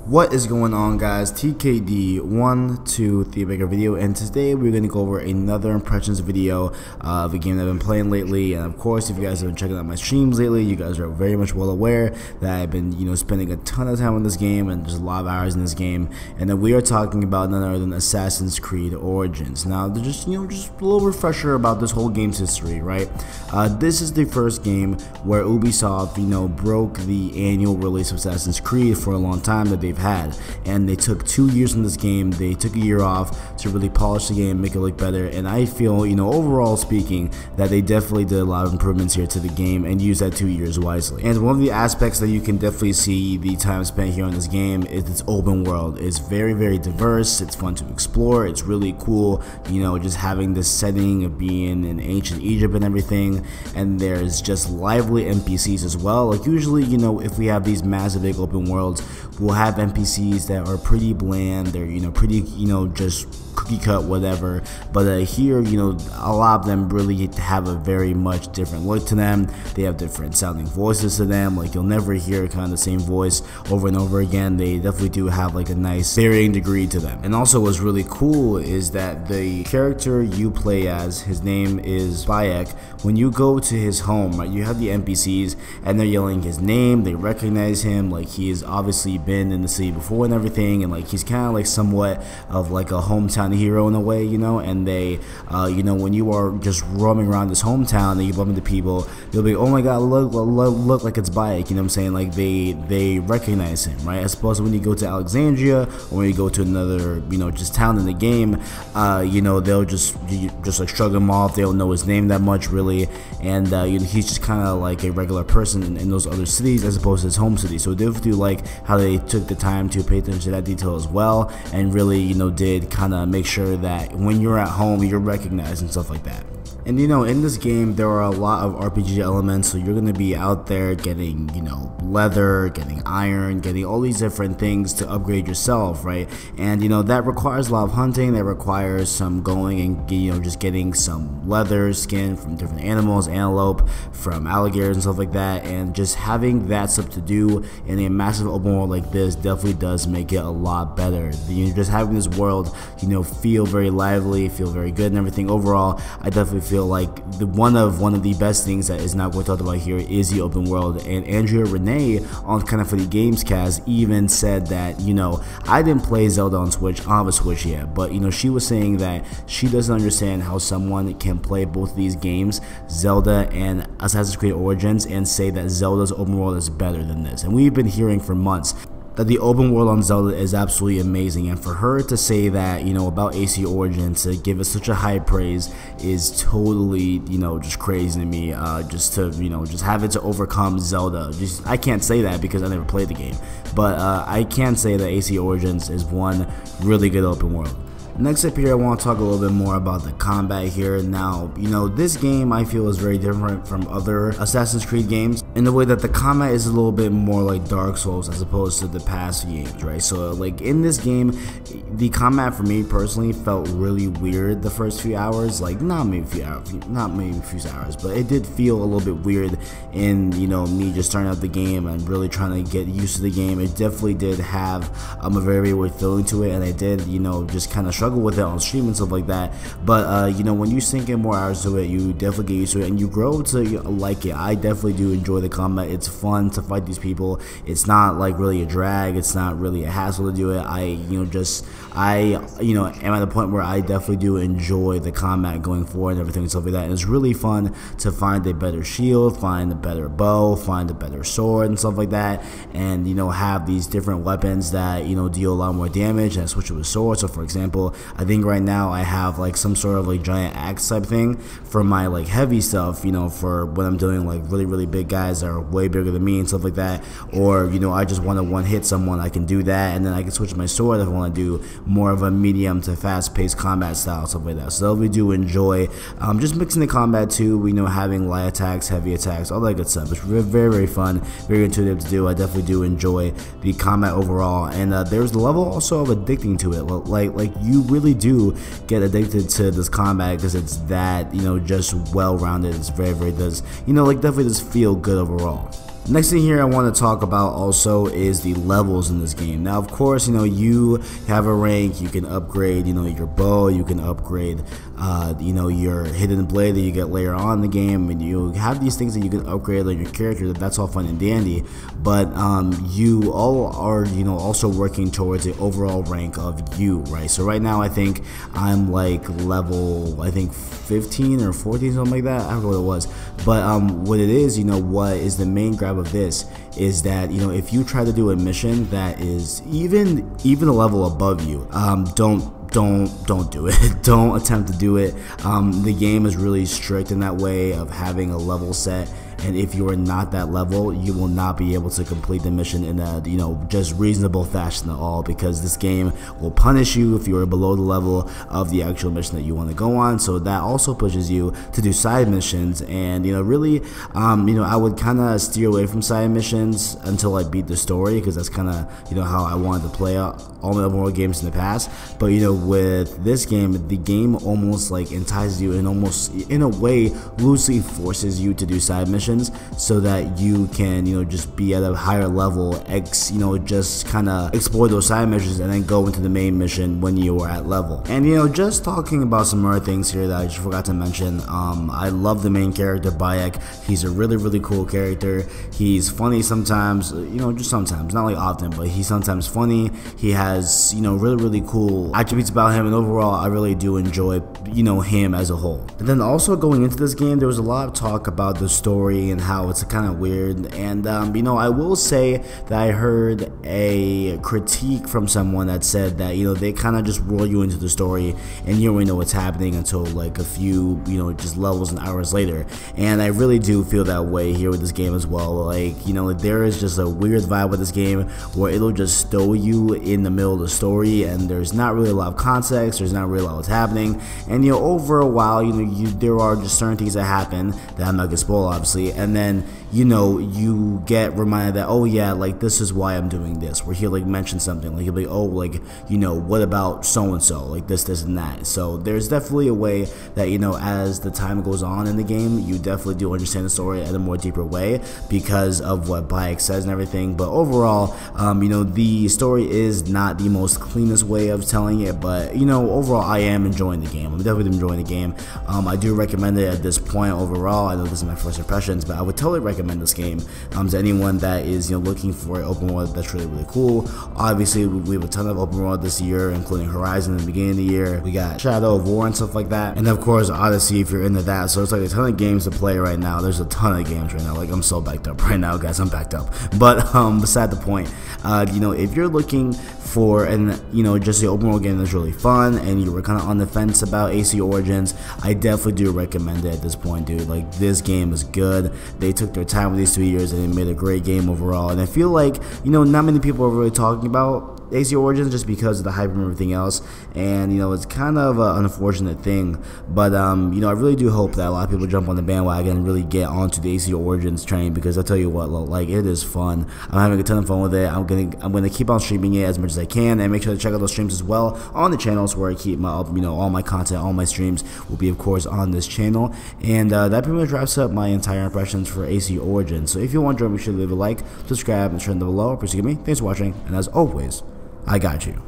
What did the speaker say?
What is going on, guys? TKD 123 bigger video, and today we're going to go over another impressions video of a game that I've been playing lately. And of course, if you guys have been checking out my streams lately, you guys are very much well aware that I've been spending a ton of time on this game and just a lot of hours in this game. And then we are talking about none other than Assassin's Creed Origins. Now, just just a little refresher about this whole game's history, right? This is the first game where Ubisoft broke the annual release of Assassin's Creed for a long time that they've had, and they took 2 years in this game. They took a year off to really polish the game, make it look better, and I feel overall speaking that they definitely did a lot of improvements here to the game and used that 2 years wisely. And one of the aspects that you can definitely see the time spent here on this game is its open world. It's very diverse, it's fun to explore, it's really cool, just having this setting of being in ancient Egypt and everything. And there's just lively NPCs as well. Like usually, if we have these massive big open worlds, we'll have NPCs that are pretty bland, they're pretty just cookie cut whatever, but here a lot of them really have a very much different look to them. They have different sounding voices to them. Like you'll never hear kind of the same voice over and over again. They definitely do have like a nice varying degree to them. And also what's really cool is that the character you play as, his name is Bayek. When you go to his home, right, you have the NPCs and they're yelling his name, they recognize him, like he has obviously been in the city before and everything, and like he's kind of like somewhat of like a hometown hero in a way, and they when you are just roaming around this hometown and you bump into people, they'll be, oh my god, look like it's Bayek, what I'm saying? Like they recognize him, right? As opposed to when you go to Alexandria or when you go to another just town in the game, they'll just like shrug him off. They don't know his name that much really, and he's just kind of like a regular person in those other cities as opposed to his home city. So I do like how they took the time to pay attention to that detail as well, and really did kind of make sure that when you're at home you're recognized and stuff like that. And in this game there are a lot of RPG elements, so you're going to be out there getting leather, getting iron, getting all these different things to upgrade yourself, right? And that requires a lot of hunting, that requires some going and just getting some leather, skin from different animals, antelope, from alligators and stuff like that. And just having that stuff to do in a massive open world like this definitely does make it a lot better. Just having this world feel very lively, feel very good and everything. Overall, I definitely feel like one of the best things that is not going to talk about here is the open world. And Andrea Renee on Kind of Funny Games cast even said that I didn't play Zelda on Switch, I don't have a Switch yet, but she was saying that she doesn't understand how someone can play both of these games, Zelda and Assassin's Creed Origins, and say that Zelda's open world is better than this. And we've been hearing for months that the open world on Zelda is absolutely amazing, and for her to say that about AC Origins, to give it such a high praise, is totally just crazy to me. Just to just have it to overcome Zelda, I can't say that because I never played the game, but I can say that AC Origins is one really good open world. Next up here, I want to talk a little bit more about the combat here. Now, this game I feel is very different from other Assassin's Creed games in the way that the combat is a little bit more like Dark Souls as opposed to the past games, right? So like in this game, the combat for me personally felt really weird the first few hours, like not maybe a few hours, but it did feel a little bit weird in me just starting out the game and really trying to get used to the game. It definitely did have a very weird feeling to it, and I did just kind of struggle with it on stream and stuff like that. But when you sink in more hours to it, you definitely get used to it and you grow to like it. I definitely do enjoy the combat. It's fun to fight these people. It's not like really a drag, it's not really a hassle to do it. I am at a point where I definitely do enjoy the combat going forward and everything and stuff like that. And it's really fun to find a better shield, find a better bow, find a better sword and stuff like that, and have these different weapons that deal a lot more damage, and I switch it with swords. So for example, I think right now I have like some sort of like giant axe type thing for my like heavy stuff, for when I'm doing like really big guys that are way bigger than me and stuff like that. Or I just want to one hit someone, I can do that, and then I can switch my sword if I want to do more of a medium to fast paced combat style, stuff like that. So we do enjoy just mixing the combat too, having light attacks, heavy attacks, all that good stuff. It's very fun, very intuitive to do. I definitely do enjoy the combat overall, and there's the level also of addicting to it. Like you really do get addicted to this combat because it's that just well rounded. It's very does like definitely does feel good overall. Next thing here I want to talk about also is the levels in this game. Now, of course, you have a rank, you can upgrade, your bow, you can upgrade, your hidden blade that you get later on in the game, and you have these things that you can upgrade on your character. That's all fun and dandy, but you all are, also working towards the overall rank of you, right? So right now I think I'm like level, 15 or 14, something like that. I don't know what it was, but what it is, what is the main grab of this is that if you try to do a mission that is even a level above you, don't do it. Don't attempt to do it. The game is really strict in that way of having a level set, and if you are not that level, you will not be able to complete the mission in a just reasonable fashion at all, because this game will punish you if you are below the level of the actual mission that you want to go on. So that also pushes you to do side missions, and really I would kind of steer away from side missions until I beat the story, because that's kind of how I wanted to play out all my open world games in the past. But with this game, the game almost like entices you and almost in a way loosely forces you to do side missions, so that you can just be at a higher level, just kind of explore those side missions and then go into the main mission when you are at level. And just talking about some other things here that I just forgot to mention, I love the main character Bayek. He's a really cool character. He's funny sometimes, just sometimes, not like often, but he's sometimes funny. He has really cool attributes about him, and overall I really do enjoy him as a whole. And then also going into this game, there was a lot of talk about the story and how it's kind of weird, and I will say that I heard a critique from someone that said that they kind of just roll you into the story and you don't really know what's happening until like a few just levels and hours later. And I really do feel that way here with this game as well. Like there is just a weird vibe with this game where it'll just stow you in the middle of the story, and there's not really a lot of context, there's not really a lot what's happening, and over a while there are just certain things that happen that I'm not gonna spoil obviously, and then you get reminded that, oh yeah, like this is why I'm doing this, where he'll like mention something, like he'll be, oh, like what about so and so, like this and that. So there's definitely a way that as the time goes on in the game, you definitely do understand the story at a more deeper way because of what Bayek says and everything. But overall, the story is not the most cleanest way of telling it, but overall I am enjoying the game. I'm definitely enjoying the game. I do recommend it at this point overall. I know this is my first impressions, but I would totally recommend this game to anyone that is looking for an open world that's really cool. Obviously we have a ton of open world this year, including Horizon in the beginning of the year. We got Shadow of War and stuff like that, and of course Odyssey if you're into that. So it's like a ton of games to play right now. There's a ton of games right now. Like I'm so backed up right now, guys. I'm backed up. But beside the point, if you're looking for just the open world game that's really fun and you were kind of on the fence about AC Origins, I definitely do recommend it at this point, dude. Like this game is good. They took their time with these 2 years and they made a great game overall, and I feel like not many people are really talking about AC Origins just because of the hype and everything else, and it's kind of an unfortunate thing, but I really do hope that a lot of people jump on the bandwagon and really get onto the AC Origins train, because I'll tell you what, like it is fun. I'm having a ton of fun with it. I'm gonna keep on streaming it as much as I can, and make sure to check out those streams as well on the channels where I keep my all my content, all my streams will be of course on this channel. And that pretty much wraps up my entire impressions for AC Origins. So if you want to, make sure to leave a like, subscribe, and turn the below. Appreciate me. Thanks for watching, and as always, I got you.